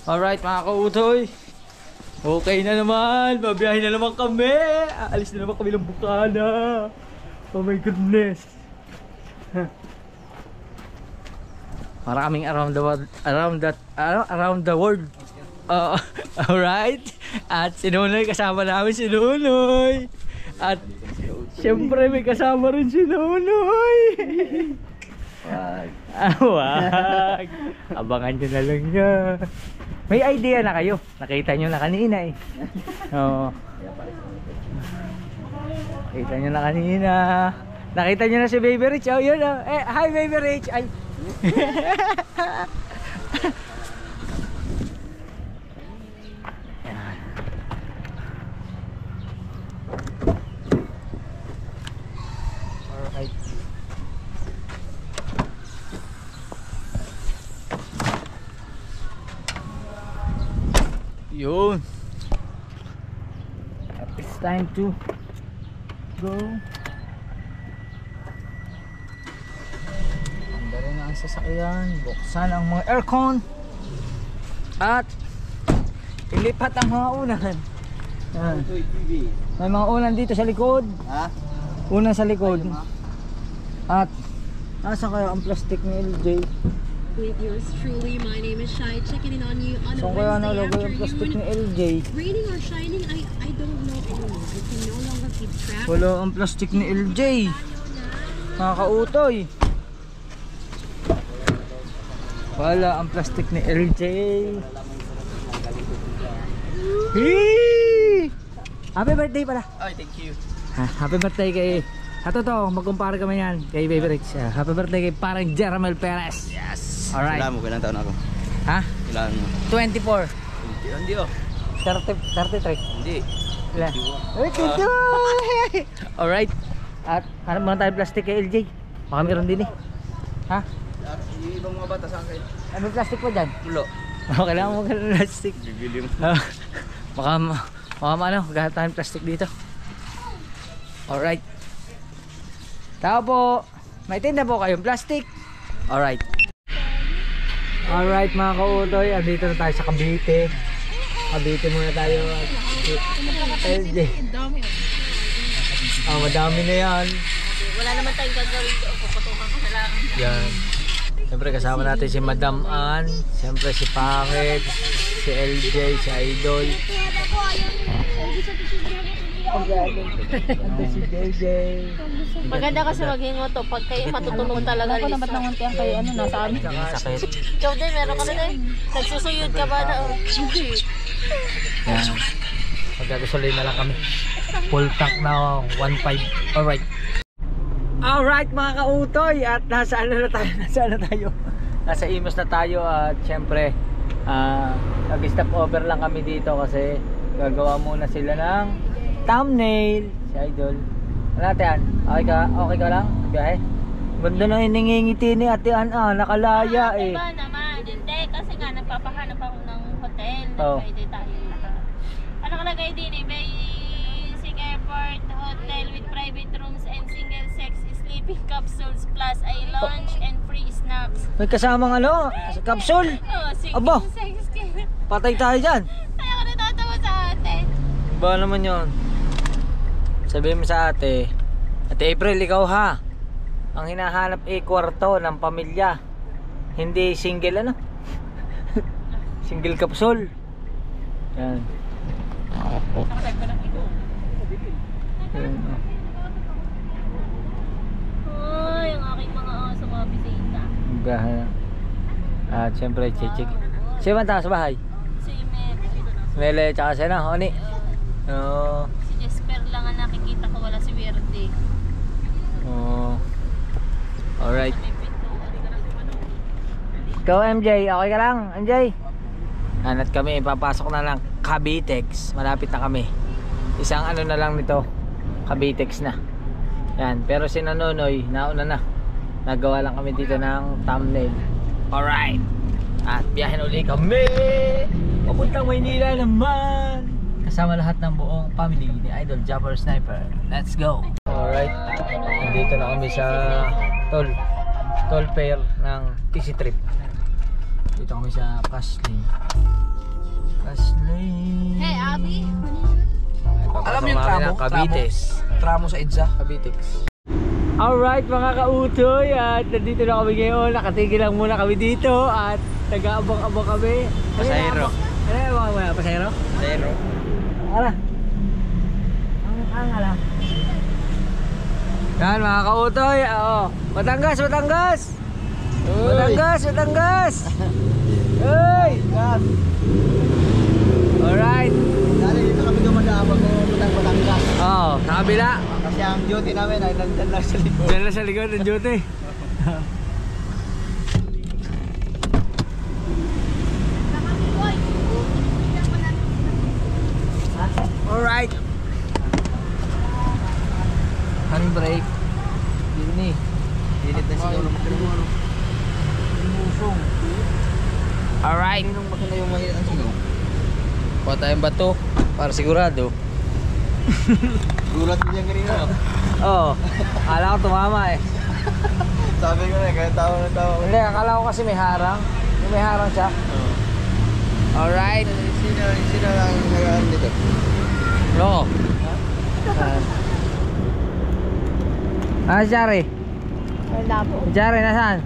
Alright mga kautoy. Okay na naman. Babiyahin na naman kami. Aalis na naman kami ng Bukana. Oh my goodness. Para kaming around the world. Around the world. Alright. At si Nunoy, kasama namin si Nunoy. At siyempre may kasama rin si Nunoy. Wag. Abangan nyo na lang niya. May idea na kayo. Nakita nyo na kanina eh. Oo. Nakita nyo na kanina. Nakita nyo na si Baby Rich. Oh, yun oh. Hi Baby Rich. Ay. Alright. Yun. It's time to go. Handa rin ang sasakyan. Buksan ang mga aircon. At ilipat ang mga unan. May mga unan dito sa likod. Unan sa likod. At nasa kaya ang plastic ni LJ? With yours truly, my name is Shai. Checking in on you on a Kaya Wednesday nalagay ang plastic ni LJ. Raining or shining, I don't know anymore. I can no longer keep track. Wala ang plastic ni LJ. Mga kautoy. Wala ang plastic ni LJ. Hey! Happy birthday pala. Ay, thank you. Happy birthday kay... Hato to, magkumpara kami yan kay Baby Rich. Happy birthday kay parang Jeramel Perez. Yes. Alright. Kailan mo? Kailan taon ako? Ha? Kailan mo? 24. Hindi oh. 33. Hindi. Ilan? Alright. At hanap muna tayo plastic kay LJ. Baka meron din eh. Ha? Yung ibang mga bata sa akin. Ano plastic mo dyan? Pulo. Kailangan mo ng plastic. Bibili mo. Baka ano, gahat tayong plastic dito. Alright. Tao po. May tinda po kayong plastic. Alright. Alright mga kautoy. Andito na tayo sa Cavite. Cavite muna tayo. LJ. Madami na yan. Wala naman tayong gagawin doon. Puputukan ko na lang. Yan. Siyempre kasama natin si Madam Ann. Siyempre si Pangit. Si LJ. Si Idol. Si JJ. Maganda kasi maghingo to. Pag kayo matutunog talaga lisa. Ako naman nanguntihan kayo nasa amin. Sakit. Ikaw din, meron ka na din. Nagsusuyod ka ba na? Yan. Magkagasolay na lang kami. Full tank na 1.5. Alright. Alright mga kautoy. At nasa ano na tayo? Nasa Imus na tayo. At syempre nag-stop over lang kami dito kasi gagawa muna sila ng thumbnail. Si Idol. Ano natin? Okay ka lang? Biyahe? Ganda na iningingiti ni Ate Ana. Nakalaya eh. Diba naman? Hindi. Kasi nga nagpapahanap ako ng hotel. Pwede tayo lahat. Ano kalagay din eh? Basic airport hotel with private rooms and single sex sleeping capsules plus a lounge and free snacks. May kasamang ano? Capsule? Single sex. Patay tayo dyan. Kaya ako natatawa sa atin. Ba naman yun? Sabihin mo sa ate, Ate April, ikaw ha, ang hinahanap ay kwarto ng pamilya, hindi single ano. Single capsule. Yan. Nakatag ko ng ito. Yan. Ay, ang aking mga aso, mga bisita. Gahan. At syempre chichik. Siya man tayo sa bahay? Si Mel. Mele tsaka siya na, Oni. Oo. Si Jesper lang ang nakikita ko, wala si Verde. Oo. Alright. Ikaw MJ, okay ka lang MJ? At kami ipapasok na lang Cavitex. Malapit na kami. Isang ano na lang nito, Cavitex na. Yan, pero si Nanonoy nauna na. Nagawa lang kami dito ng thumbnail. Alright. At biyahin ulit kami papuntang Maynila naman. Kasama lahat ng buong family ni Idol Jumper Sniper. Let's go. Alright. Nandito na kami sa toll fare ng Easy Trip. Dito kami sa Pasling. Hey, Abby. Alam mo yung tramo? Cabites. Tramo sa EDSA. Cabites. Alright mga kautoy, at nandito na kami ngayon. Nakatigil lang muna kami dito at nag-aabang-abang kami. Pasahero. Ano yung mga pasahero? Zero. Ala. Ang ala. Yan mga kautoy. Batangas, Batangas. Batangas, Batangas. Hey! Alright. Dali dito kami dumadaan pag pumunta Batangas. Sa kabila. Kasi ang duty namin ay nandyan lang sa likod. Diyan lang sa likod ng duty. Alright. Handbrake. Dini. Dinit na siguro ng musong. Alright. Nung makina yung mahirap ang sigaw. Kuha tayong bato para sigurado. Gulat din yung kanina. Akala ko tumama eh. Sabi ko na, kaya tawa na tawa. Hindi, akala ko kasi may harang. May harang siya. Alright. Sino lang nagaan dito? No. Si Jari? Wala po. Si Jari, nasaan?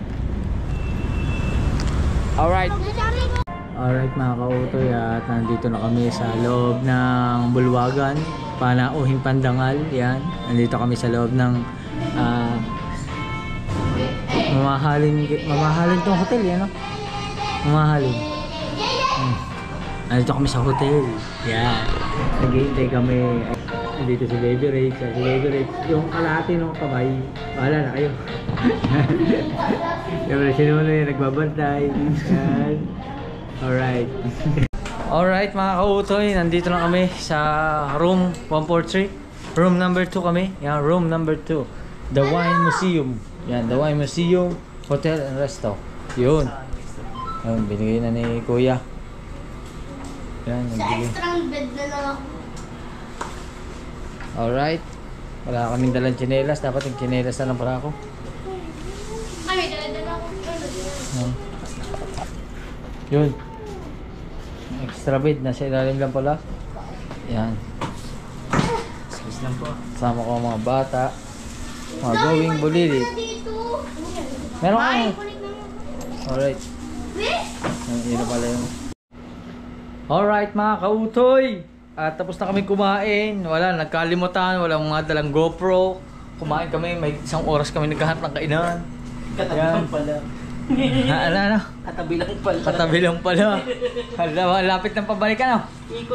Alright. Alright mga kautoy, at nandito na kami sa loob ng Bulwagan, Panauhing Pandangal. Yan, nandito kami sa loob ng mamahalin tong hotel, yan no? Mamahalin. Nandito kami sa hotel. Yan, nag-iintay kami. Nandito si Baby Rage. Si Baby Rage, yung kalahati ng kamay, wala na kayo. Siyempre sinuno yung nagbabantay. Yan. Alright. Alright mga kautoy, nandito na kami sa room 143. Room number 2 kami. Yan, room number 2. The Wine Museum. Yan, The Wine Museum Hotel and Resto. Yun. Yan, binigay na ni Kuya. Yan, nagbigay. Extra bed na lang ako. Alright. Wala kaming dalang tsinelas. Dapat yung tsinelas na lang para ako. Ay, dala-dala ako. Yun. Extra bed. Nasa ilalim lang pala. Yan. Excuse lang po. Kasama ko ang mga bata. Mga going bulilit. Meron kang... Alright. Yun na pala yung... Alright mga kautoy. At tapos na kami kumain. Wala, nagkalimutan. Walang mga dalang GoPro. Kumain kami. May 1 oras kami naghahanap ng kainan. Katabi pala. Ano? Katabi lang pala. Katabi lang pala. Lapit ng pabalikan, no?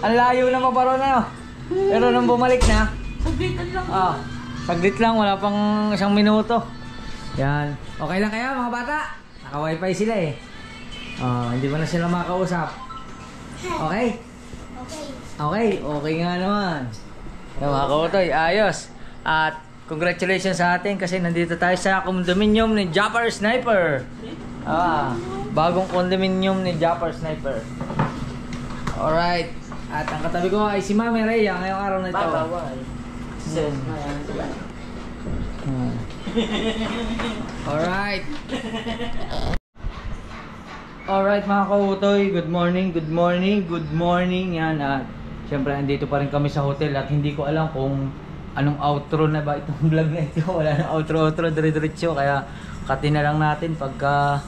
Ang layo na mabaro na, no? Pero nung bumalik na, Sabitan lang. saglit lang, wala pang 1 minuto. Yan. Okay lang kaya mga bata? Naka-wifi sila eh. Hindi ba na sila makausap? Okay? Okay nga naman. Yan mga kautoy, ayos. At congratulations sa atin kasi nandito tayo sa condominium ni Japper Sniper. Bagong condominium ni Japper Sniper. Alright. At ang katabi ko ay si Mami Rhea ngayong araw na ito. Alright. Alright mga kautoy, good morning. Yan, at syempre andito pa rin kami sa hotel at hindi ko alam kung anong outro na ba itong vlog na ito. Wala nang outro, dire-diretso, kaya katin na lang natin pagka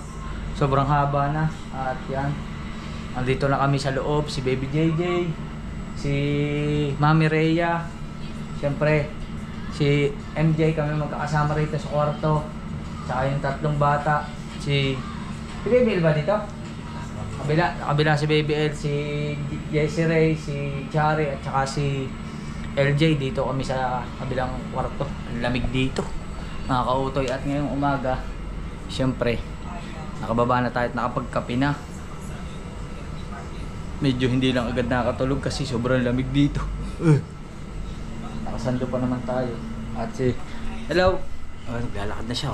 sobrang haba na. At yan, andito na kami sa loob, si Baby JJ, si Mami Rhea, syempre si MJ, kami magkakasama rito sa kwarto, tsaka yung 3 bata, si Baby L ba dito? Kabila si Baby L, si Jessie Ray, si Chari, at saka si LJ. Dito kami sa kabilang kwarto. Ang lamig dito mga kautoy. At ngayong umaga, syempre nakababa na tayo at nakapagkape na. Medyo hindi lang agad nakakatulog kasi sobrang lamig dito. Nakasando pa naman tayo. At si hello, naglalakad na siya.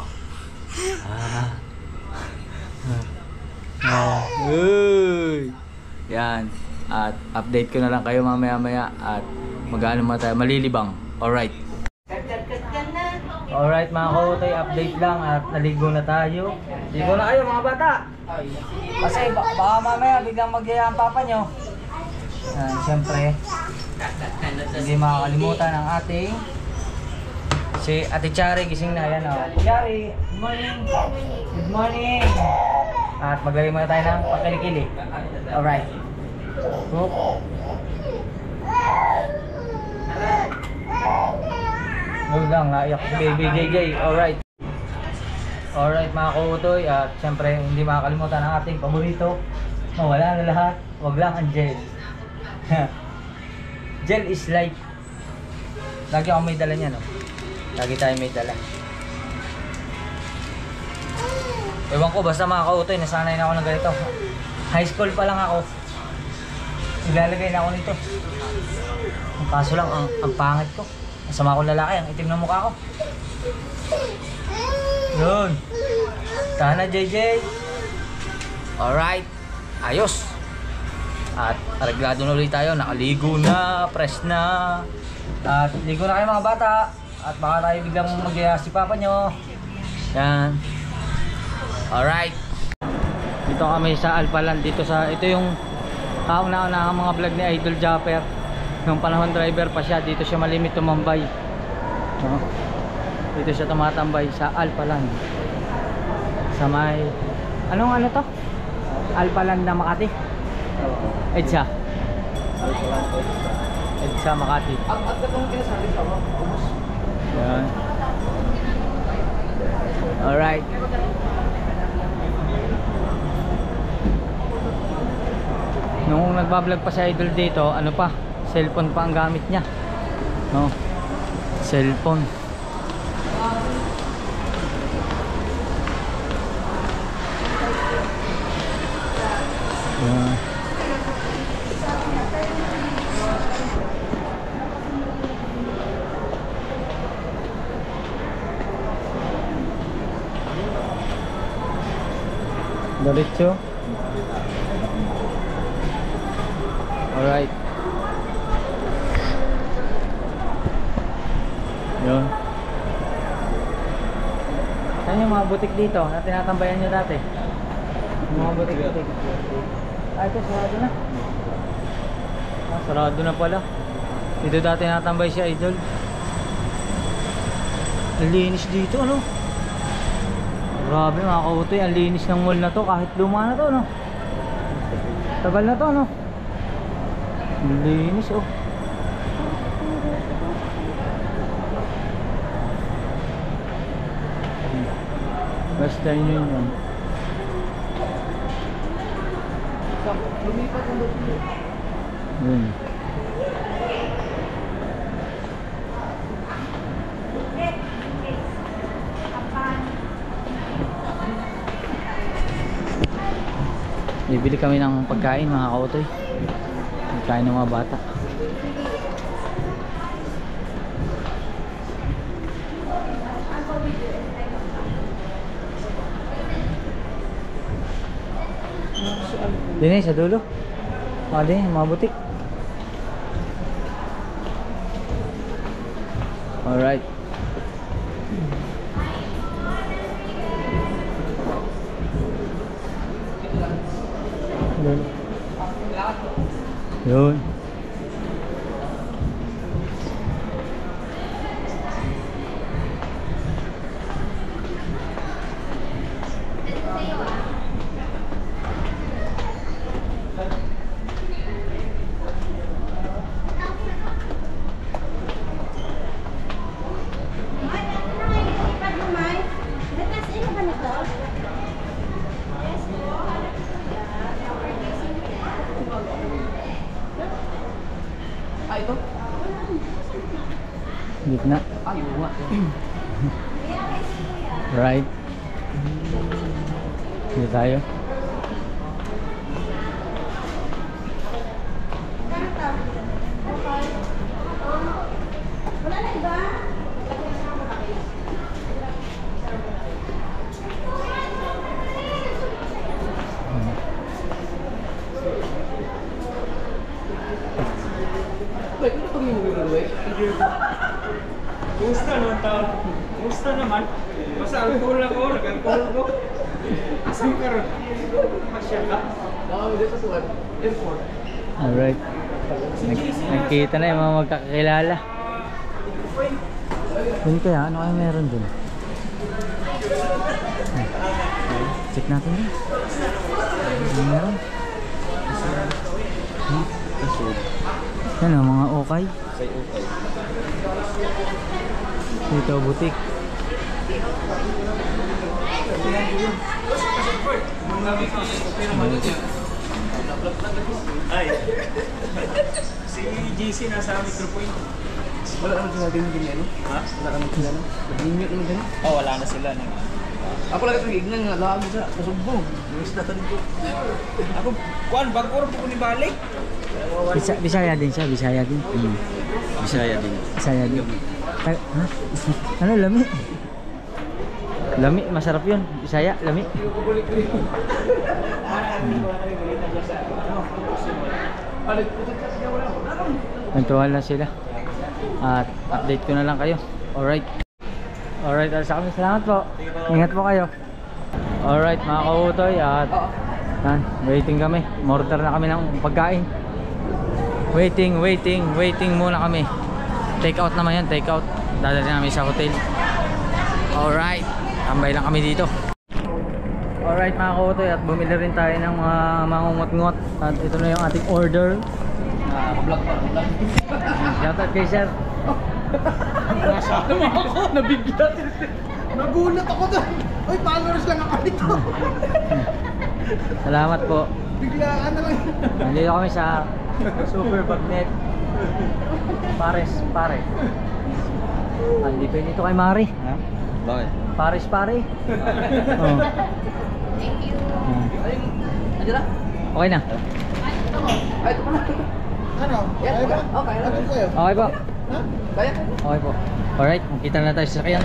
Yan. At update ko na lang kayo mamaya-maya at mag-ano muna tayo, malilibang. Alright. Alright mga kautoy, update lang at naligo na tayo. Ligo na kayo mga bata. Kasi baka mamaya biglang magyaya ang papa nyo. Siyempre, hindi makakalimutan ang ating si Ate Chari, gising na. Ayan, oh. Chari, good morning. Good morning. At maglagay muna tayo ng pagkilikili. Alright. Hook. Huwag lang, naiyak si baby JJ. Alright. Alright mga kautoy. At siyempre, hindi makakalimutan ang ating paborito. Mawala na lahat. Huwag lang ang gel. Gel is life. Lagi ako may dala niya, no? Lagi tayo may dala. Ewan ko, basta mga kautoy, nasanay na ako ng ganito. High school pa lang ako. Ilalagay na ako nito. Ang kaso lang, ang pangit ko. Ang sama akong lalaki, ang itim ng mukha ko. Yun. Tana JJ. Alright. Ayos. At areglado na ulit tayo. Nakaligo na, fresh na. At ligo na kayo mga bata. At baka tayo biglang magyaya si papa nyo. Yan. Alright. Dito kami sa Alpaland. Ito yung kauna-una ang mga vlog ni Idol Japper. Nung panahon driver pa siya, dito siya malimit tumambay. No? Dito siya tumatambay sa Alpaland. Sa may ano to? Alpaland na Makati. EDSA. EDSA Makati. Ang kung kinasabi sa mga ubos. Yan. Alright. Nung nagbablog pa si Idol dito, ano pa? Cellphone pa ang gamit niya. No? Cellphone. Yan. Diretso. Alright. Yun. Saan yung mga butik dito na tinatambayan nyo dati? Yung mga butik-butik. Ito sarado na. Sarado na pala. Dito dati natambay si Idol. Ang linis dito, ano? Grabe mga kautoy, ang linis ng mall na to. Kahit luma na to, no? Tagal na to, no? Ang linis, oh. Western Union. Yun. Bibili kami ng pagkain mga kautoy. Pagkain ng mga bata. Dini sa dulo. Din, mga butik. Alright. Yun. Ito? Gitna. Ay, nga. Right. Dito tayo. Wala na iba? Wait, ano itong yung movie? Kumusta naman taon? Kumusta naman? Basta alcohol ako, nag-alcohol ko. Asang karon? Masya ka? Nakakami dito sa airport. Alright. Nagkita na yung mga magkakilala. Dun kaya, ano kaya meron dun? Check natin dun. Ano meron? Yan o, mga okay. Dito, butik. Ay. Si JC nasa microphone. Wala naman sinabi ng ganyan, no? Ha? Wala naman sinabi. Nag-mute naman ganyan. Oh, wala na sila. Ako lang ito ignan nga, lahat sa nasubong. Yung isda tanin ko. Ako, kuan, bago ko ni balik. Bisaya din siya, Bisaya din. Bisaya din. Bisaya din. Ha? Ano, lami? Lami, masarap yun. Bisaya, lami. Nantuhan lang sila. At update ko na lang kayo. Alright. Alright, alas kami. Salamat po. Ingat po kayo. Alright, mga kautoy. At yan, waiting kami. Order na kami ng pagkain. Waiting muna kami. Take out naman yan, take out. Dadali namin sa hotel. Alright, tambay lang kami dito. Alright mga kautoy, at bumili rin tayo ng mga mangungot-ngot. At ito na yung ating order. Vlog pa, vlog. Shoutout kay sir. Nasama ako, nabigyan. Nagulat ako doon. Uy, followers lang ako dito. Salamat po. Biglaan na lang. Nandito kami sa Super Bagnet. Pare. Hindi pa dito kay Mari. Ha? Bakit? Pares pare. Oh. Thank you. Andiyan na? Okay na. Ay, ito pala. Ano? Kaya ba? Okay, ano kayo? Okay po. Ha? Kaya? Okay po. Alright, makita na tayo sa sakyan.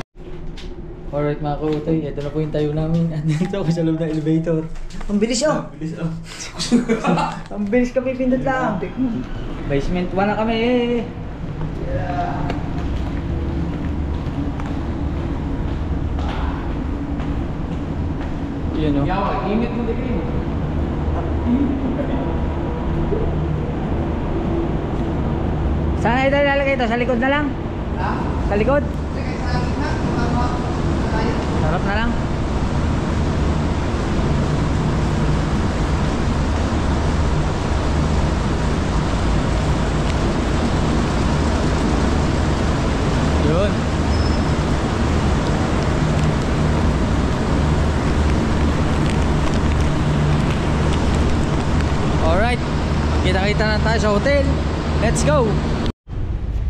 Alright mga kautoy, ito na po yung tayo namin. At dito ako sa loob ng elevator. Ang bilis oh! Bilis oh. Ang bilis kami pindot lang. Basement 1 na kami eh. Yun oh. Yawa, ingat mo din. Saan na ito ilalagay ito? Sa likod na lang? Ha? Sa likod? Sige, sa gitna. Tama. Tayo. Sarap na lang. Yun. Alright, kita-kita na tayo sa hotel. Let's go!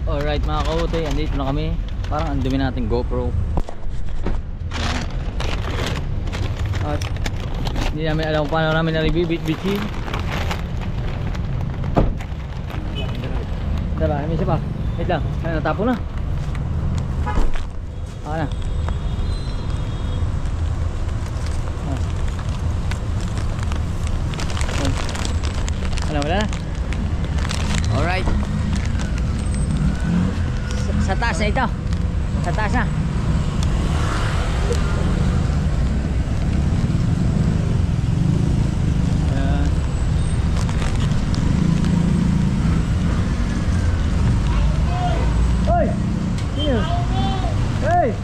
Alright mga kautoy, andito na kami. Parang ang dumi nating GoPro. At hindi namin alam kung paano namin na-bit-bitin. Diba, may isa pa. Wait lang, natapo na. Ako na. Wala na. Alright. Sa taas na ito. Sa taas na. Hoy! Sino? Hey!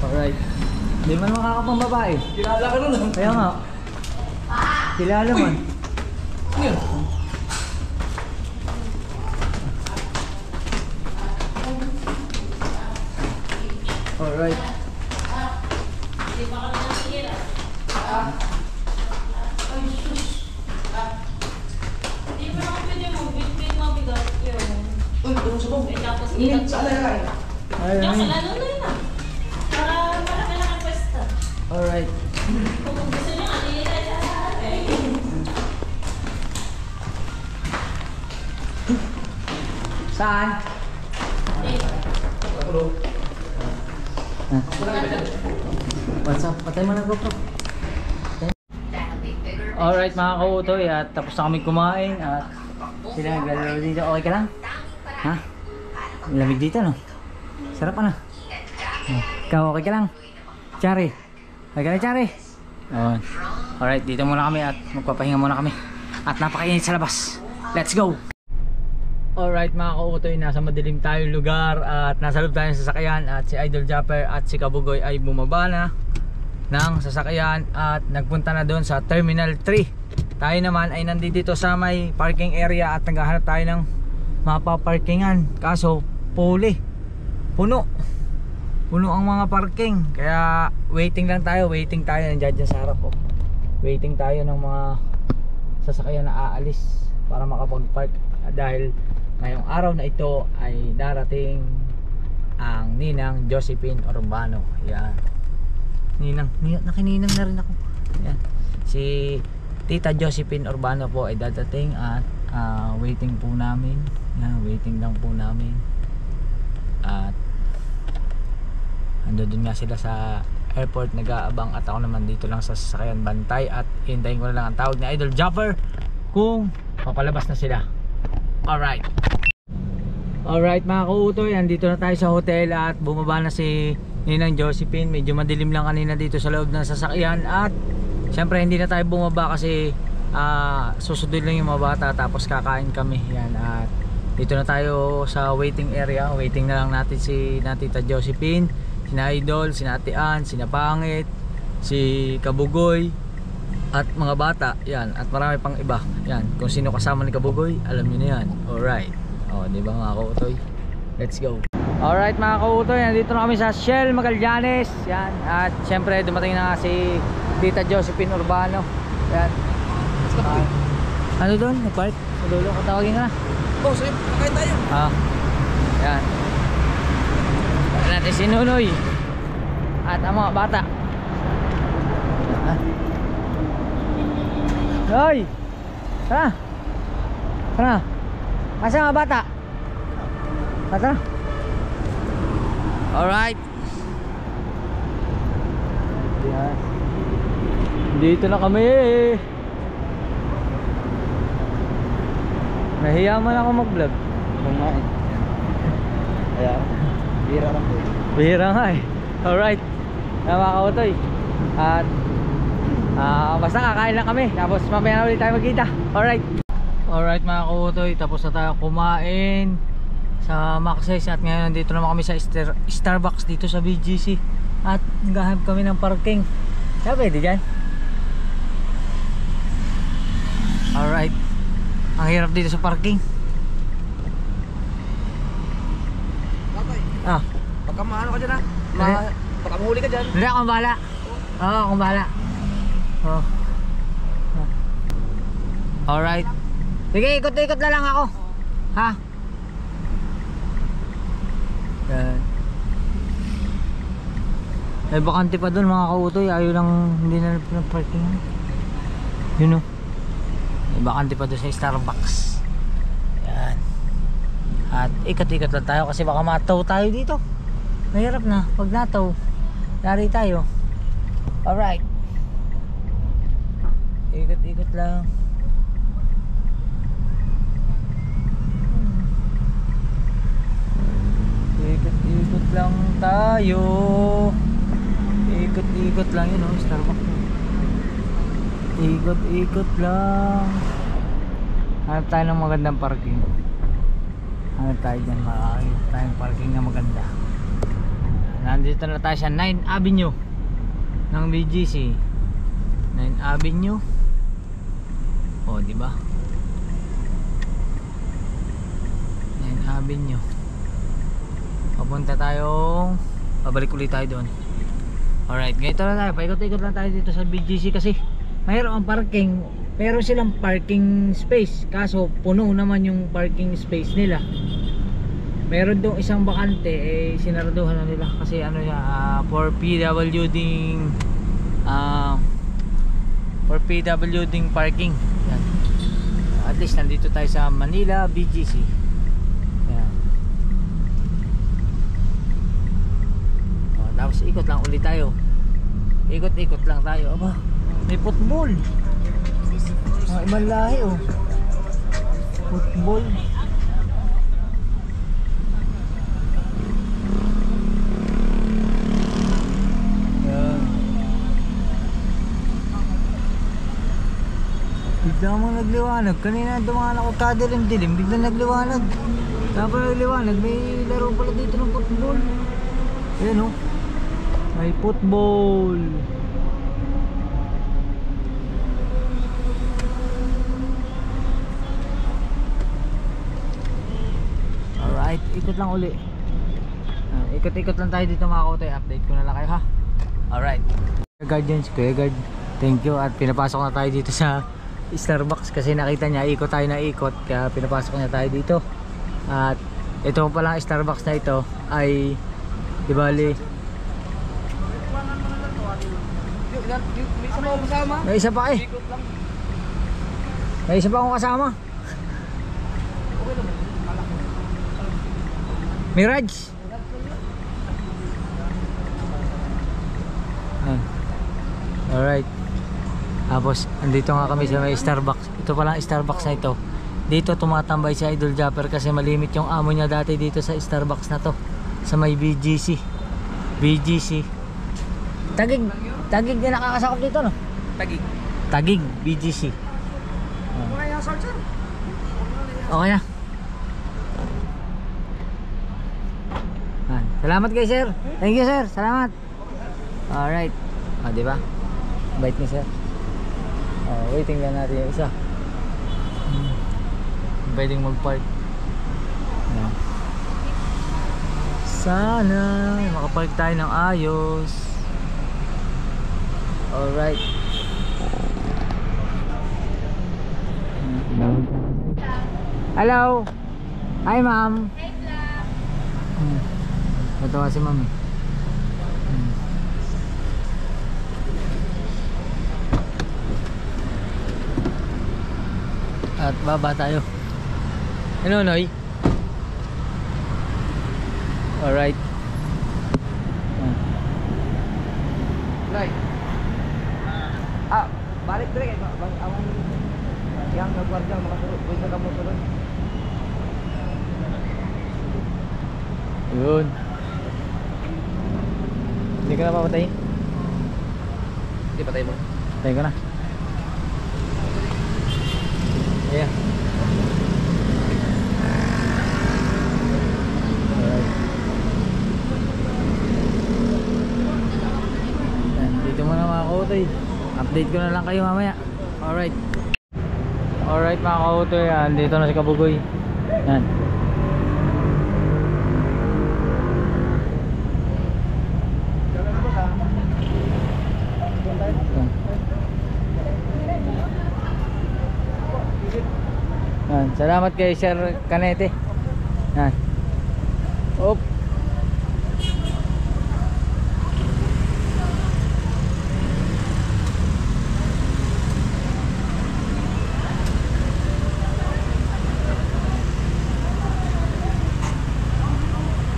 Alright. Hindi man makakapang babae. Kilala ka nun. Kaya nga. Kilala man. Ano yun? Alright. Hindi mo ako pwede mag-bit-bit mabigat yun. Uy, doon sa bong. Eh, tapos Ingat ikat sa alay. Ay, Diyan ay. sa lalo na yun ah. Para malaki lang ang pwesto. Alright. Kung gusto nyo, alilin tayo sa atin. Saan? Ah. What's up? Patay mo na GoPro. Alright mga kautoy, at tapos na kami kumain at sila naglalaro dito. Okay ka lang? Ha? Ang lamig dito no? Sarap ano? Ikaw okay ka lang? Chari? Ay, ganun, Chari. Alright, dito muna kami at magpapahinga muna kami. At napakainit sa labas. Let's go! Alright mga kautoy, nasa madilim tayong lugar at nasa loob tayo ng sasakyan at si Idol Japper at si Kabugoy ay bumaba na ng sasakyan at nagpunta na doon sa Terminal 3. Tayo naman ay nandito sa may parking area at naghahanap tayo ng mapaparkingan, kaso puno ang mga parking, kaya waiting tayo, nandiyan dyan sa harap ko. Waiting tayo ng mga sasakyan na aalis para makapag-park dahil ngayong araw na ito ay darating ang Ninang Josephine Urbano. Yan. Nakininang na rin ako. Yan. Si Tita Josephine Urbano po ay dadating at waiting po namin. Yan, waiting lang po namin. At andun nga sila sa airport nag-aabang at ako naman dito lang sa sasakyan bantay at hintayin ko na lang ang tawag ni Idol Japper kung papalabas na sila. Alright mga kautoy, andito na tayo sa hotel at bumaba na si Ninang Josephine. Medyo madilim lang kanina dito sa loob ng sasakyan at syempre hindi na tayo bumaba kasi susundin lang yung mga bata tapos kakain kami. Yan, at dito na tayo sa waiting area. Waiting na lang natin si Tita Josephine, sina Idol, sina Ate Ann, sina Pangit, si Kabugoy at mga bata. Yan, at marami pang iba. Yan, kung sino kasama ni Kabugoy, alam niyo na yan. Alright. Di ba mga kautoy? Let's go. Alright mga kautoy, nandito na kami sa Shell Magallanes. Yan, at syempre dumating na si Tita Josephine Urbano. Yan. Ano doon? Nag-park? Sa dulo, katawagin ka na. Oh, sige, kakain tayo. Yan. Yan natin si Nunoy at ang mga bata. Hoy! Tara! Tara! Asa mga bata? Tara! Alright! Yan. Dito na kami! Nahiya man ako mag-vlog. Kumain. Ayan. Bira lang po. Bihira nga eh. Alright. Mga kautoy. At basta kakain lang kami. Tapos mamaya na ulit tayo magkita. Alright. Alright mga kautoy. Tapos na tayo kumain sa Maxes. At ngayon nandito naman kami sa Starbucks dito sa BGC. At naghahanap kami ng parking. Kaya pwede dyan. Alright. Ang hirap dito sa parking. Tatay, pagka maano ka dyan pagka mahuli ka dyan. Hindi, akong bahala. Oo, akong bahala. Oh. Alright. Sige, ikot-ikot na lang ako. Ha? Yan. Ay, bakante pa dun mga kautoy. Ayaw lang, hindi na parking. Yun o. May bakante pa dun sa Starbucks. Yan. At ikot-ikot lang tayo kasi baka mataw tayo dito. Mahirap na pag nataw. Dari tayo. Alright. Ikot-ikot lang. Ikot-ikot lang tayo. Ikot-ikot lang yun o, Starbucks. Ikot-ikot lang. Hanap tayo ng magandang parking. Hanap tayo dyan, makakita tayong parking na maganda. Nandito na tayo sa 9th Avenue ng BGC. 9th Avenue. O, di ba? 9th Avenue. Papunta tayong pabalik ulit tayo doon. Alright, ganito na tayo. Paikot-ikot lang tayo dito sa BGC kasi mayroon ang parking. Meron silang parking space. Kaso puno naman yung parking space nila. Meron doon isang bakante eh sinaraduhan na nila kasi ano siya for PWD parking. Yan. At least nandito tayo sa Manila BGC. Yan. Tapos ikot lang ulit tayo. Ikot-ikot lang tayo. Aba, may football. Ibang lahi oh. Football. Yan. Bigla mo nagliwanag. Kanina dumaan ako kadilim-dilim. Bigla nagliwanag. Tapos nagliwanag. May laro pala dito ng football. Ayan o. May football. Alright, ikot lang uli. Ikot-ikot lang tayo dito mga kote. Update ko na lang kayo ha. Alright. Kuya Guard yun, si Kuya Guard. Thank you. At pinapasok na tayo dito sa Starbucks kasi nakita niya ikot tayo na ikot. Kaya pinapasok niya tayo dito. At ito palang Starbucks na ito ay di bali May isa mo kasama? may isa pa eh. May isa pa akong kasama. Mirage. Alright. Tapos andito nga kami sa may Starbucks. Ito palang Starbucks na ito. Dito tumatambay si Idol Japper kasi malimit yung amo niya dati dito sa Starbucks na to. Sa may BGC. BGC. Tagig din nakakasakop dito no? Tagig. Tagig BGC. Okay na, sir. Okay na. Salamat kay sir. Thank you sir. Salamat. Alright. Di ba? Bait ni sir. Waiting lang natin yung isa. Pwedeng mag-park. Sana makapark tayo ng ayos. Alright. Hello. Hi ma'am. Hey vlog. Natawa si ma'am eh. At baba tayo. Ano Noy? Alright. Right. Balik dire kay awang yang nagwardiya makasulod. Pwede ka mo sulod. Yun. Hindi ka na papatay? Hindi patay mo. Patay ka na. Yeah. Alright. Yan, dito mo na mga kautoy. Update ko na lang kayo mamaya. Alright. Alright mga kautoy, yan. Dito na si Kabugoy. Yan. Yan. Salamat kay Sir Canete. Yan. Op.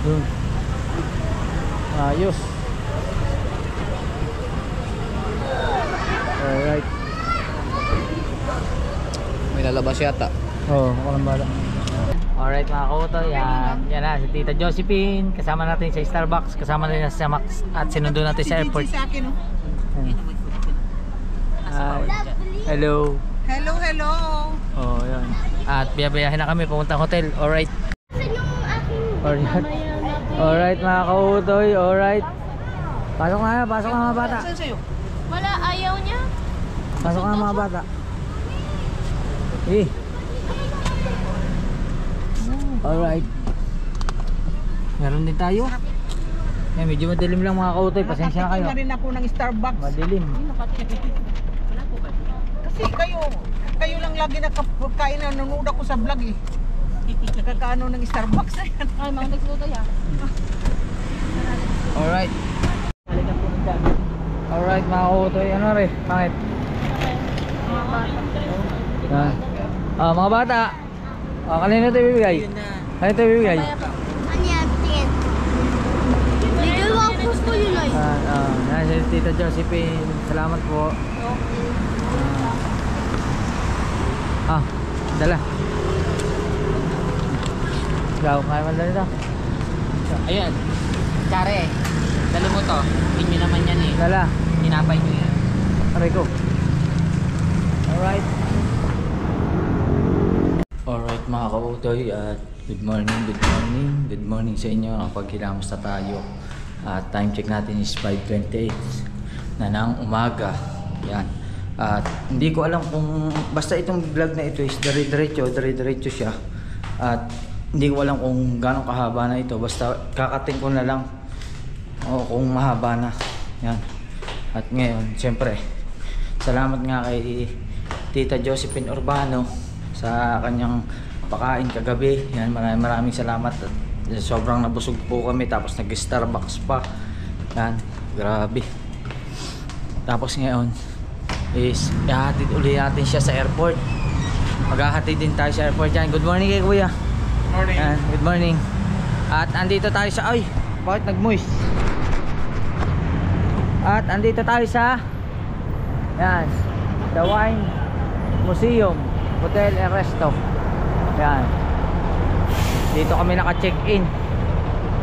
Yun. Ayos. Alright. May nalabas yata. Oo, ako lang bala. Alright mga kauto, yan. Yan na, si Tita Josephine. Kasama natin sa Starbucks. Kasama natin sa Max. At sinundo natin sa airport. Hello. Hello, hello. Oh, yan. At biyabiyahin na kami papuntang hotel. Alright. Alright. Alright mga kautoy. Alright. Pasok na, pasok na mga bata. Saan sa'yo? Wala, ayaw niya. Pasok na mga bata. Eh. Alright. Meron din tayo. Eh, medyo madilim lang mga kautoy. Pasensya na kayo. Nakatikim na rin ako ng Starbucks. Madilim. Kasi kayo lang lagi nakakain na nanonood ako sa vlog eh. Nakakaano ng Starbucks na yan. Ay, mga nagsuto yan. Alright. Alright mga kautoy. Ano rin? Bakit? Mga bata. Kanina ito ibibigay? Kanina ito ibibigay? Ano yan? Tingin. Dalawa po po yun ay. Yan si Tita Josephine. Salamat po. Dala. Gaw, kaya man dala ito. Ayun. Tsare. Dalo mo to. Hindi naman yan eh. Dala. Tinapay nyo yan. Aray ko. Alright. Alright mga kautoy, at good morning sa inyo. Paghilamos na tayo at time check natin is 5:28 na ng umaga. Yan. At hindi ko alam kung basta itong vlog na ito is dire-diretso siya. At hindi ko alam kung gaano kahaba na ito, basta kakating ko na lang o kung mahaba na. Yan. At ngayon, siyempre, salamat nga kay Tita Josephine Urbano sa kanyang pakain kagabi. Yan, maraming salamat. At sobrang nabusog po kami, tapos nag-Starbucks pa. Yan, grabe. Tapos ngayon is ihahatid uli natin siya sa airport. Maghahatid din tayo sa airport. Yan, good morning kay kuya. Morning. Yan, good morning. At andito tayo sa, ay, bakit nag-moist? At andito tayo sa, yan, The Wine Museum Hotel and Resto. Yan, dito kami naka-check-in.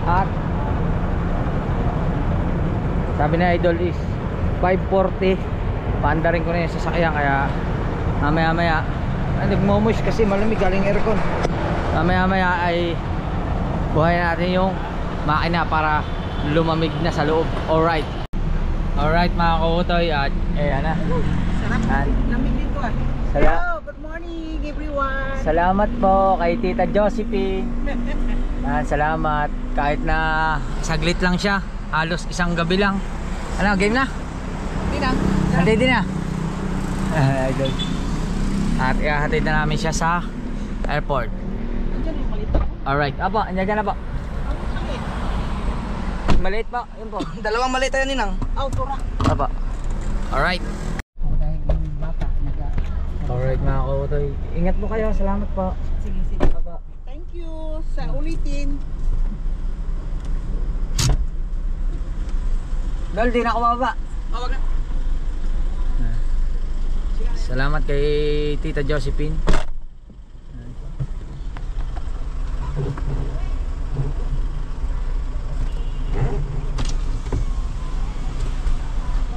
At sabi na idol is 5:40. Paanda rin ko na yung sasakyan, kaya mamaya nagmomush kasi malamig, galing aircon. Mamaya ay buhay natin yung makina para lumamig na sa loob. Alright mga kautoy, at ayan na. Sarap. Lamig dito ah. Hello, good morning everyone. Salamat po kay Tita Josephine. Salamat. Kahit na saglit lang siya, halos isang gabi lang. Ano, game na? Hindi na. Hindi na. Idol. At ihahatid na namin siya sa airport. Andiyan yung maliit ako. Alright, apo, andyan ka na po. Maliit po, yun po. Dalawang maliit tayo ninang. Tura. Apo. Alright. Dahil yung bata Alright mga kautoy, ingat po kayo, salamat po. Sige. Apo. Thank you sa ulitin. Dol, di na ako mababa. Wag na. Salamat kay Tita Josephine.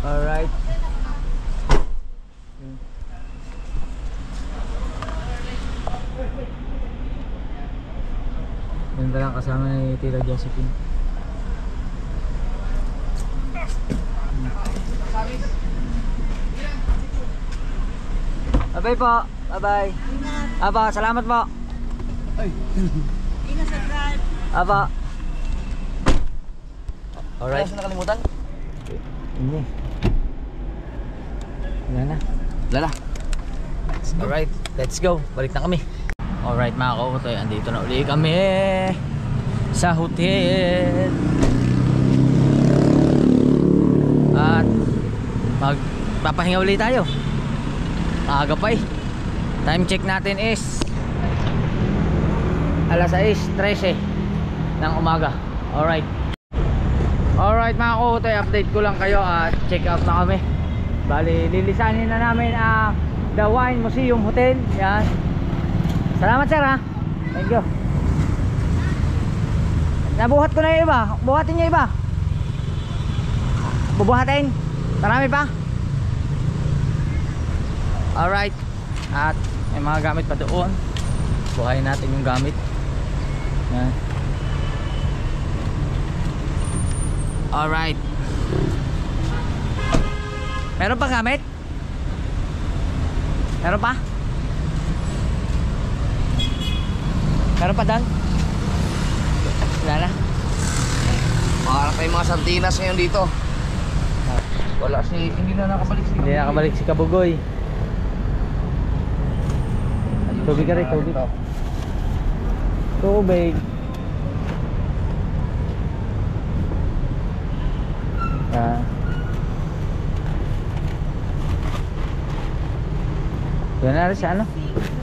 Alright. Ganda lang kasama ni Tita Josephine. Bye po. Bye. Aba, salamat po. Ingat sa drive. Aba. Alright. Ayos na nakalimutan? Hindi. Wala na. Lala. Alright, let's go. Balik na kami. Alright mga kautoy, andito na uli kami sa hotel. At magpapahinga uli tayo. Aga pa eh. Time check natin is alas 6:13 ng umaga. Alright. Alright mga kautoy, update ko lang kayo at check out na kami. Bali, lilisanin na namin ang The Wine Museum Hotel. Yan. Salamat sir ha. Thank you. Nabuhat ko na yung iba. Buhatin niyo iba. Bubuhatin. Marami pa. Alright. At may mga gamit pa doon. Buhayin natin yung gamit. Yan. Alright. Meron pa gamit? Meron pa? Meron pa doon? Wala na? Makaharap tayo mga sardinas ngayon dito. Wala hindi na nakabalik si Hindi nakabalik si Kabugoy. Tubig ka rin, tubig. Tubig. Yan na rin sa ano?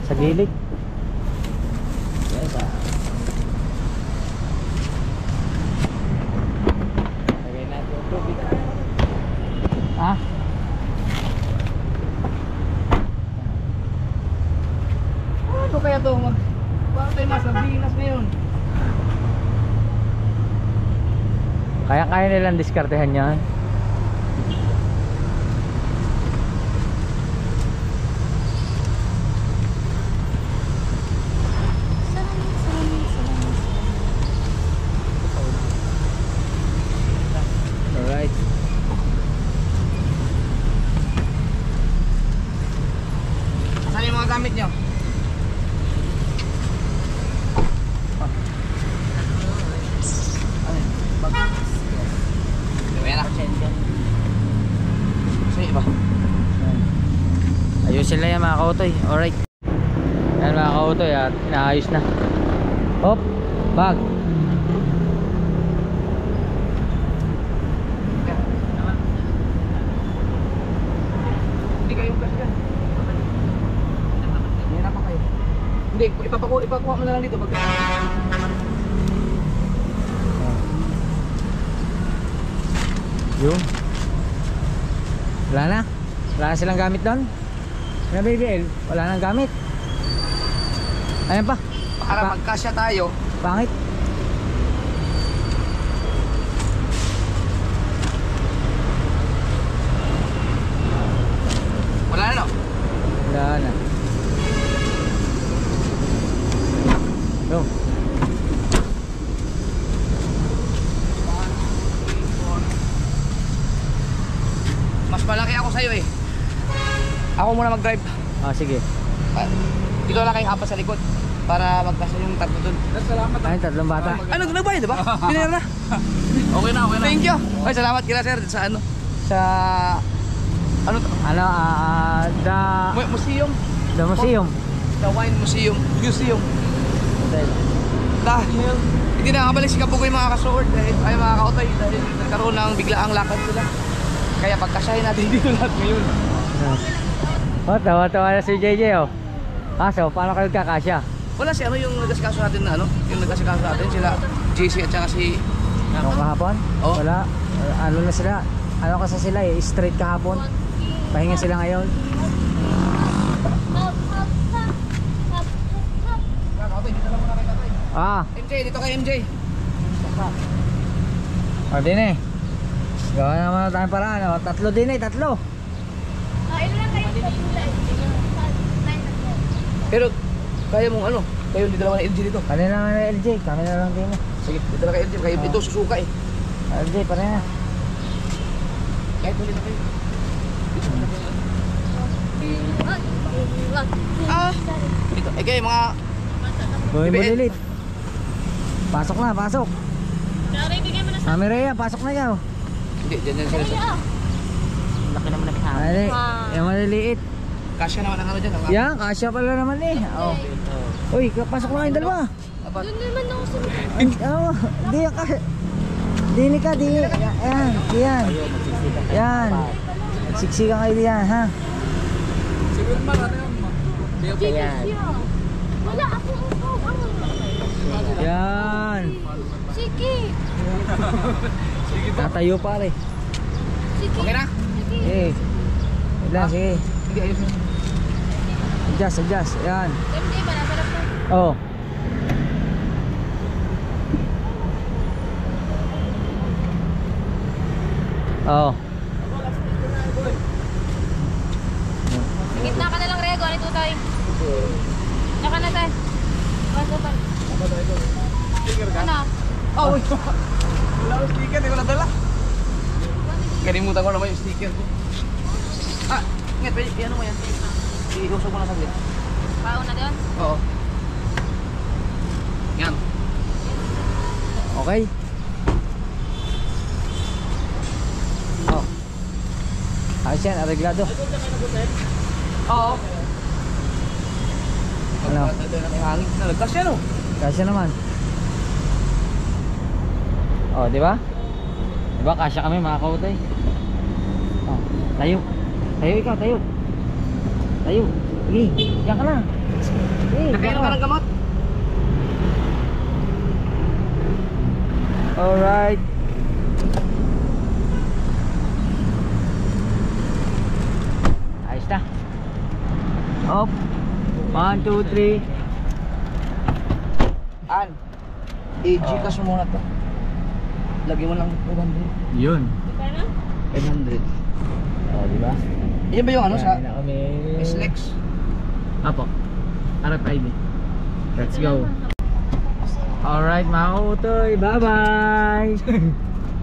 Sa gilid. Yes, lagay natin yung tubig. Ha? Ano kaya to? Bakit tayo mga sardinas ngayon? Kaya nilang diskartehan yan. gamit nyo? Ayan na. Sige ba? Ayusin lang yan mga kautoy. Alright. Yan mga kautoy at inaayos na. Hop, bag. Hindi kayo kasi yan. Hihirap pa kayo. Hindi, ipakuha mo na lang dito. Yung. Wala na. Wala na silang gamit doon. Na BBL, wala nang gamit. Ayan pa. Para magkasya tayo. Pangit. Wala na, no? Wala na. Yung. Mas malaki ako sa'yo eh. Ako muna mag-drive. Ah, sige. Dito lang kayo hapas sa likod. Para magkasya yung tatlo dun. Ayun, tatlong bata. Ay, nagbayad diba? Binayar na. Okay na, okay na. Thank you. Ay, salamat kila sir sa ano. Sa ano to? Ano, Museum. the museum. The Wine Museum. Museum. Hotel. Dahil hindi na nakabalik si Kabugoy mga kasuord dahil ay mga kautay dahil nagkaroon ng biglaang lakad sila. Kaya pagkasyahin natin dito lahat ngayon. Oh, tawa-tawa na si JJ oh. So, paano kayo kakasya? Wala si ano yung nagkasikaso natin na ano? Yung nagkasikaso natin sila JC at saka si Nung kahapon? Oh. Wala. Ano na sila? Ano kasi sila eh? Straight kahapon. Pahinga sila ngayon. MJ, dito kay MJ. O din eh. Gawa naman na tayong paraan. O, tatlo din eh, tatlo. Pero kaya mong ano? Kayo hindi dalawa na LG dito. Kanina lang na LJ, kami na lang din eh. Sige, dito na kay LG. Kayo ito susuka eh. LJ, pa rin na. Kahit huli na kayo. Dito. Eh kayo mga Gawin mo BBL. lilit. Pasok na, pasok. Sorry, bigyan mo na sa... Mami Rhea, pasok na yaw. Hindi, dyan sila sa... Laki naman ang hangin. Ay, yung maliliit. Kasya naman ang ano dyan. Yan, kasya pala naman eh. Oh. Uy, pasok na kayong dalawa. Doon naman ako sa... Oh, di ka. Dini ka, di. Yan, yan. Yan. Siksikan kayo diyan, ha? Yan. Wala ako. Yan. Sige. Tatayo pare. Sige. Okay na? Eh. Wait lang, sige. Hindi, ayos na. Adjust, adjust. Yan. Hindi ba? Nasarap na. Oh. Oh. Gitna ka na lang, Rego. Ano tayo? Naka na tayo. Bago pa. Ano? Oh, wait. Wala akong sticker, di ko nadala. Kalimutan ko naman yung sticker ko. Ah, ingat, pwede, ano mo yan? Iusog mo na saglit. Pauna na doon? Oo. Yan. Okay. Oh. Ayos yan, areglado. Oo. Ano? Ito na may hangin. Nalagkas yan oh. Kasya naman. Oh, di ba? Di ba kasya kami mga kautay? Oh, tayo. Tayo ikaw, tayo. Tayo. Sige, yan ka na. Sige, Nakainom ka ng gamot? alright. Ayos na. Up. 1, 2, 3. An. I-Gcash mo muna to. Lagyan mo ng 500. Yun. Ano? 500. Oh, di ba? Yan ba yung ano sa na kami. SLEX? Apo. RFID. Let's go. Alright mga kautoy. Bye-bye.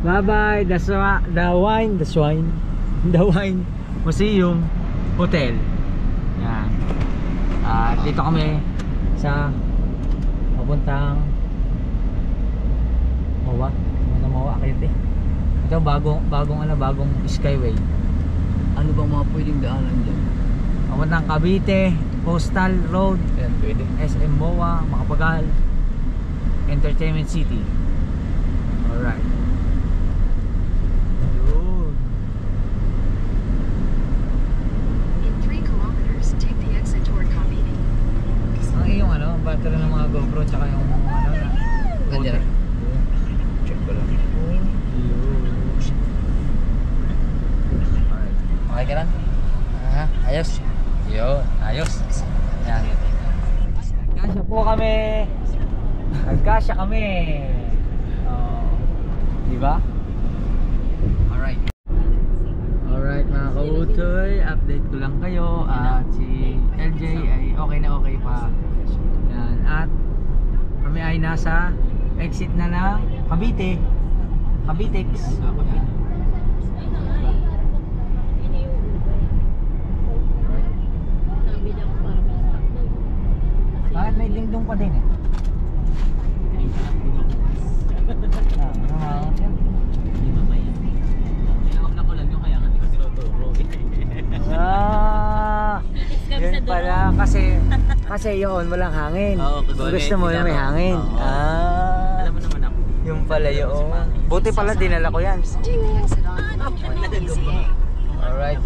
Bye-bye. The Wine Museum Hotel. Yan. Dito kami sa papuntang Mawa. Mawa Akite. Ito bagong skyway. Ano bang mga pwedeng daanan dyan? Papuntang Cavite, Coastal Road, Ayan, pwede. SM Moa, Makapagal, Entertainment City. Alright. Yun. In 3 kilometers, take the exit toward Cavite. Ang iyong ano, battery ng mga GoPro tsaka yung ano na. Nandiyan na. Check ko lang. Okay ka lang? Aha, ayos. Yun, ayos. Yan. Nagkasya po kami. Nagkasya kami. Oh, di ba? Alright. Alright mga kautoy, update ko lang kayo. At si LJ ay okay na okay pa. Yan. At kami ay nasa exit na ng Cavite. Cavitex. Bakit may dingdong pa din eh? Yun pala kasi yun walang hangin. Gusto mo yung may hangin. Alam mo naman ako. Yung pala yun. Buti pala dinala ko yan. Take the exit on PZA. Alright.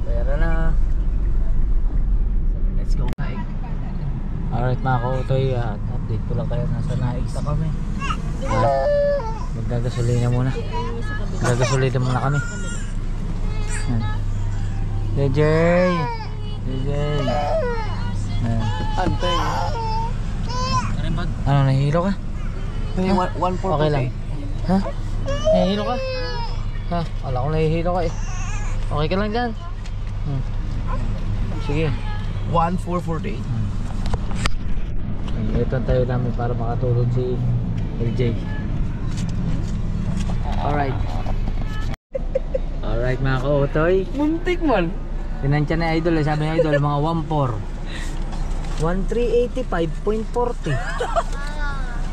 Pera na. Let's go. Alright mga kautoy, update ko lang kayo. Nasa Naig na kami. Magagasolina muna. Magagasolina muna kami. DJ! Antay. Ano, nahihilo ka? Yung 1-4 Okay lang. Ha? Nahihilo ka? Ha? Wala ko nahihilo ka eh. Okay ka lang dyan? Sige. 1-4-48. Ito ang tayo namin para makatulog si LJ. Alright. Alright mga kautoy. Muntik man. Tinansya na idol, sabi ni idol mga 1.4 1385.40.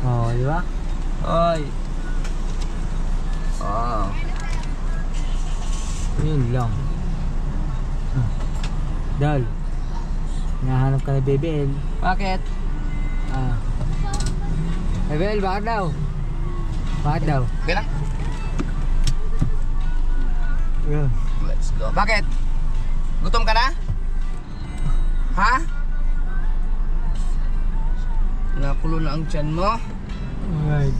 Oh, di ba? Ay. Yun lang. Dal. Hinahanap ka ni Bebel. Bakit? Bebel, bakit daw? Bakit daw? Okay lang. Yun. Let's go. Bakit? Gutom ka na? Ha? Nakulo na ang tiyan mo? Alright.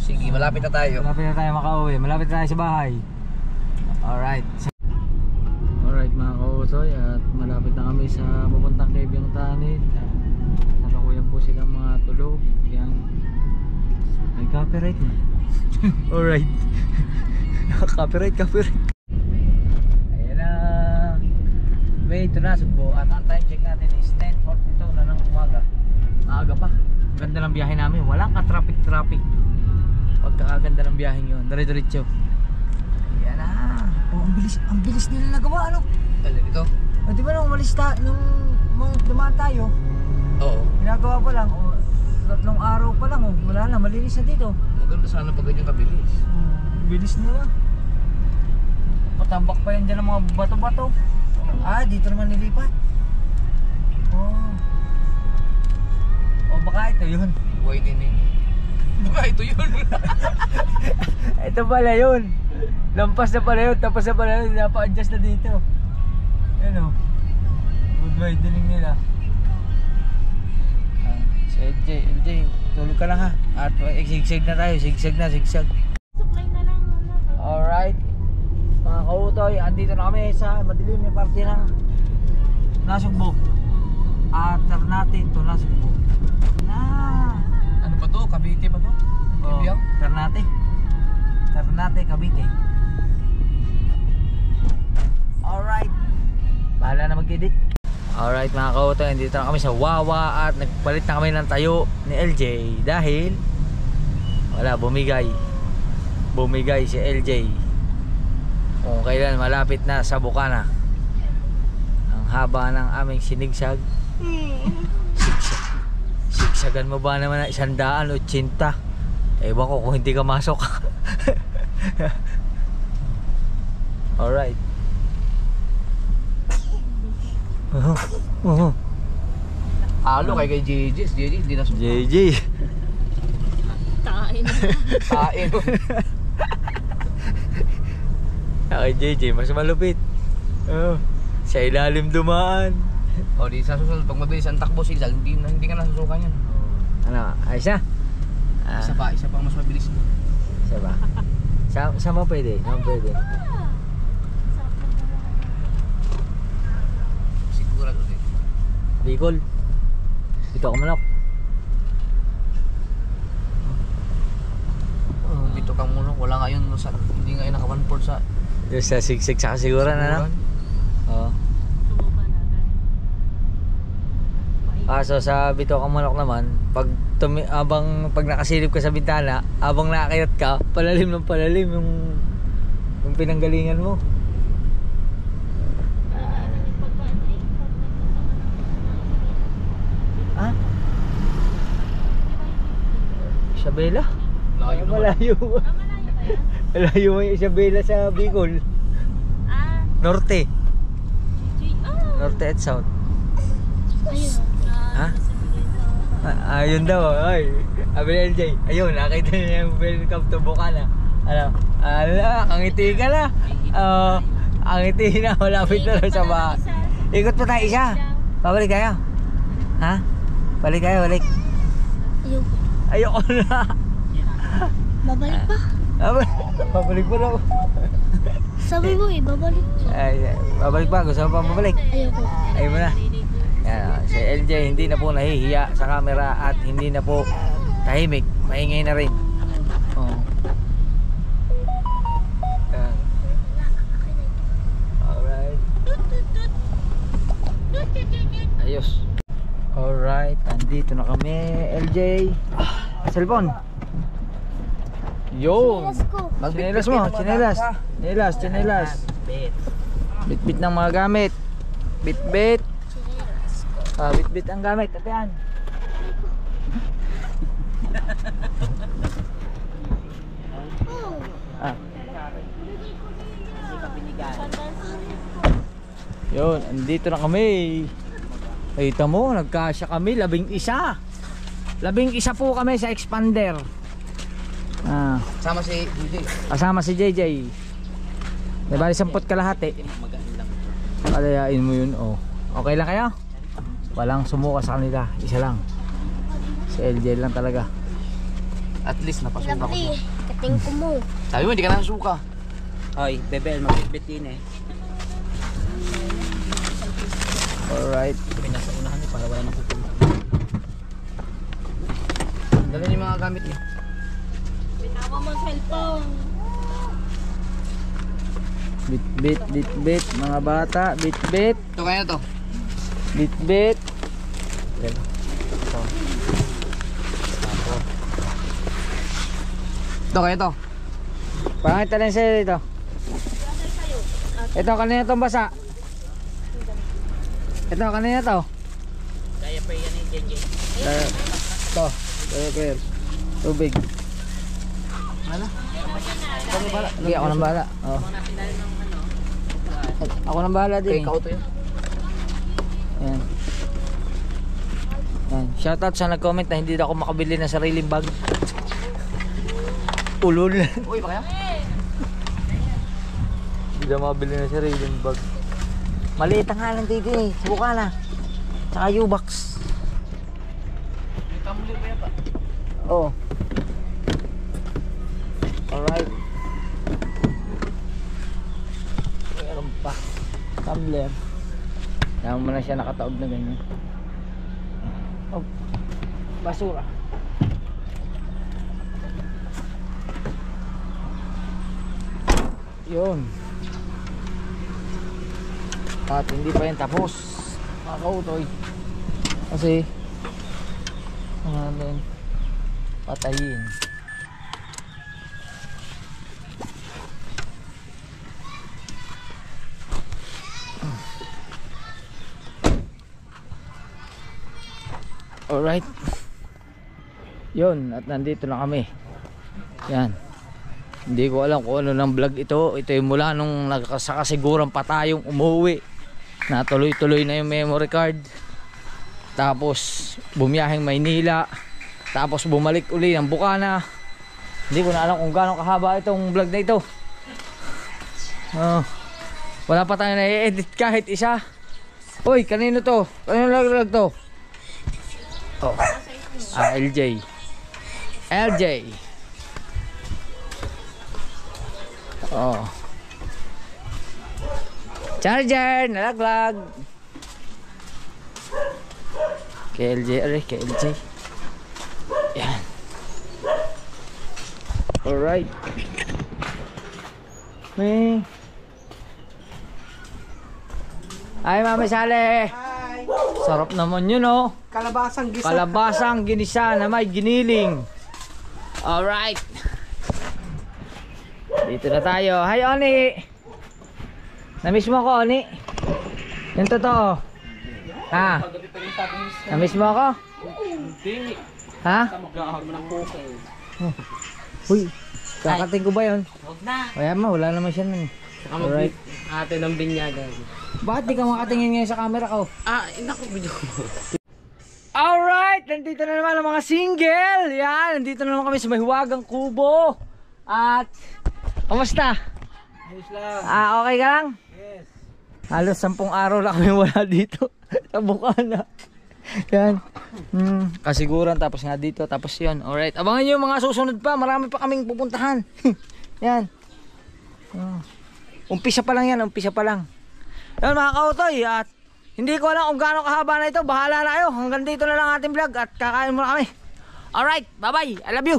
Sige, malapit na tayo. Malapit na tayo makauwi. Malapit na tayo sa bahay. Alright. Alright mga kautoy, at malapit na kami sa pupuntang Kebyang Tanit. Nalukuyan po silang mga tulog. Yan. May copyright na. Alright. Copyright. Ayan na. May ito na Sugbo. At ang time check natin is 10:42 na ng umaga. Maaga pa. Ganda ng biyahe namin. Walang ka-traffic. Pagkakaganda ng biyaheng yun. Dire-diretso. Ayan na. Oh, ang bilis nila nagawa, ano? Alin ito? O, di ba nung umalis nung dumaan tayo, Oo. ginagawa pa lang, 3 araw pa lang, wala na, malinis na dito. Maganda sana pag ganyan kabilis. Bilis nila. Patambak pa yan dyan ng mga bato-bato. Dito naman nilipat. Baka ito yun. Widening. Baka ito yun. Ito pala yun. Lampas na pala yun, tapos na pala yun, napa-adjust na dito. Yan o. Good widening nila. Si LJ, tulog ka lang ha. At sigsag na tayo, sigsag. Supply na lang. Alright. Mga kautoy, andito na kami sa madilim na parte ng Nasugbo. At natin ito Nasugbo. Ano pa to? Cavite pa to? Kebyang? Ternate, Cavite. Alright. Bahala na mag-edit. Alright mga kautoy, andito na kami sa Wawa at nagpalit na kami ng tayo ni LJ dahil wala, bumigay si LJ. kung kailan malapit na sa Bukana. Ang haba ng aming sinigsag. Sigsagan mo ba naman na 180? Ewan ko kung hindi ka masok. Alright. Halo kay JJ. JJ, hindi na suka. JJ. Tain. Kain. Kay JJ, mas malupit. Sa ilalim dumaan. O di sa susunod, pag mabilis ang takbo zigzag, hindi ka nasusukan yan. Ano, ayos na? Isa pa ang mas mabilis. Isa ba? Saan mo pwede? Saan mo pwede? Sigurado din. Bicol. Dito ako manok. Dito kang muna, wala nga yun, hindi nga yun naka 1/4 sa Yung sa sigsig sa kasiguran, ano? Oo. So sa Bito Kang Manok naman, pag nakasilip ka sa bintana, abang nakakayat ka, palalim ng palalim yung pinanggalingan mo. Ha? Isabela? layo naman. Malayo. Malayo mo yung Isabela sa Bicol. Norte. Norte at South. Ha? Ayun daw. Ay, sabi ni LJ. Ayun, nakita niya yung welcome to Bukana. Ano? Ala, ang ngiti ka na. Ang ngiti na. Malapit na lang sa bahay. Ikot pa tayo isa. Pabalik tayo. Ha? Balik tayo, balik. Ayoko na. Babalik pa. Pabalik pa daw. Sabi mo babalik. Ay, babalik pa. Gusto mo pa babalik? Ayoko. Ayaw mo na. Yan, si LJ hindi na po nahihiya sa camera at hindi na po tahimik, maingay na rin. Oh. Yan. Alright. Ayos. Alright, andito na kami, LJ. Cellphone. Yun. Chinelas mo, chinelas. Bit-bit ng mga gamit. Bit-bit. Bit-bit ang gamit, tatean. Yun, andito na kami. Kita mo, nagkasya kami, 11. 11 po kami sa expander. Sama si JJ. Kasama si JJ. Diba, 10 kalahati. Palayain mo yun, oh. Okay lang kayo? Walang sumuka sa kanila, isa lang. Si LJ lang talaga. At least napasuka ko. Kating ko mo. Sabi mo, hindi ka nasuka. Hoy, Bebel, magbitbit din eh. Alright. Kami nasa unahan eh, para wala nang pupunta. Dala niyo yung mga gamit niyo. Bitawa mo cellphone. Bit, mga bata, bit. Ito kaya to. Bit. Ito kaya to. Pangit na sa'yo dito. Ito, kanina itong basa. Ito, kanina to. Kaya pa yan eh, JJ. Ito, pero tubig. Ano? Sige, ako nang bahala. Oh. Ako nang bahala din. Ikaw to yun. Yan. Yan. Shoutout sa nag-comment na hindi ako makabili ng sariling bag. Ulol. Uy, pa kaya? Hindi na makabili ng sariling bag. Maliit ang halang dito eh. Subukan na. Tsaka U-Box. May tumbler pa yata. Oh. Alright. Meron pa. Tumbler. Kaya mo na siya nakataob na ganyan. Oh. Basura. Yun. At hindi pa yan tapos. Makakautoy. Kasi ano patayin. Alright. Yun, at nandito na kami. Yan. Hindi ko alam kung ano ng vlog ito. Ito yung mula nung nagkasakasiguran pa tayong umuwi. Natuloy-tuloy na yung memory card. Tapos bumiyaheng Maynila. Tapos bumalik uli ng Bukana. Hindi ko na alam kung gaano kahaba itong vlog na ito. Wala pa tayo na-edit kahit isa. Uy, kanino to? Kanino vlog to? Oh. LJ. Oh. Charger, nalaglag. KLJ, KLJ. Yan. Alright. Ay, Mama Sale. Hi. Sarap naman yun, oh. Kalabasang gisa. Kalabasang ginisa na may giniling. Alright. Dito na tayo. Hi, Oni. Namiss mo ako, Oni? Yung totoo. Ha? Namiss mo ako? Hindi. Ha? Magkakahag mo ng kukay. Uy, kakating ko ba yun? Huwag na. Kaya ma, wala naman siya nun. Alright. Ate ng binyagan. Bakit di ka makatingin ngayon sa camera ko? Naku, video ko. Alright, nandito na naman ang mga single. Yan, nandito na naman kami sa Mahiwagang Kubo. At, kamusta? Ayos lang. Okay ka lang? Yes. Halos 10 araw na kami wala dito sa Bukana. Yan. Kasiguran, tapos nga dito, tapos yun. Alright, abangan nyo yung mga susunod pa. Marami pa kaming pupuntahan. Yan. Umpisa pa lang yan, umpisa pa lang. Yan mga kautoy, at hindi ko alam kung gaano kahaba na ito. Bahala na kayo. Hanggang dito na lang ating vlog at kakain muna kami. Alright, bye bye. I love you.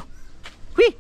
Whee!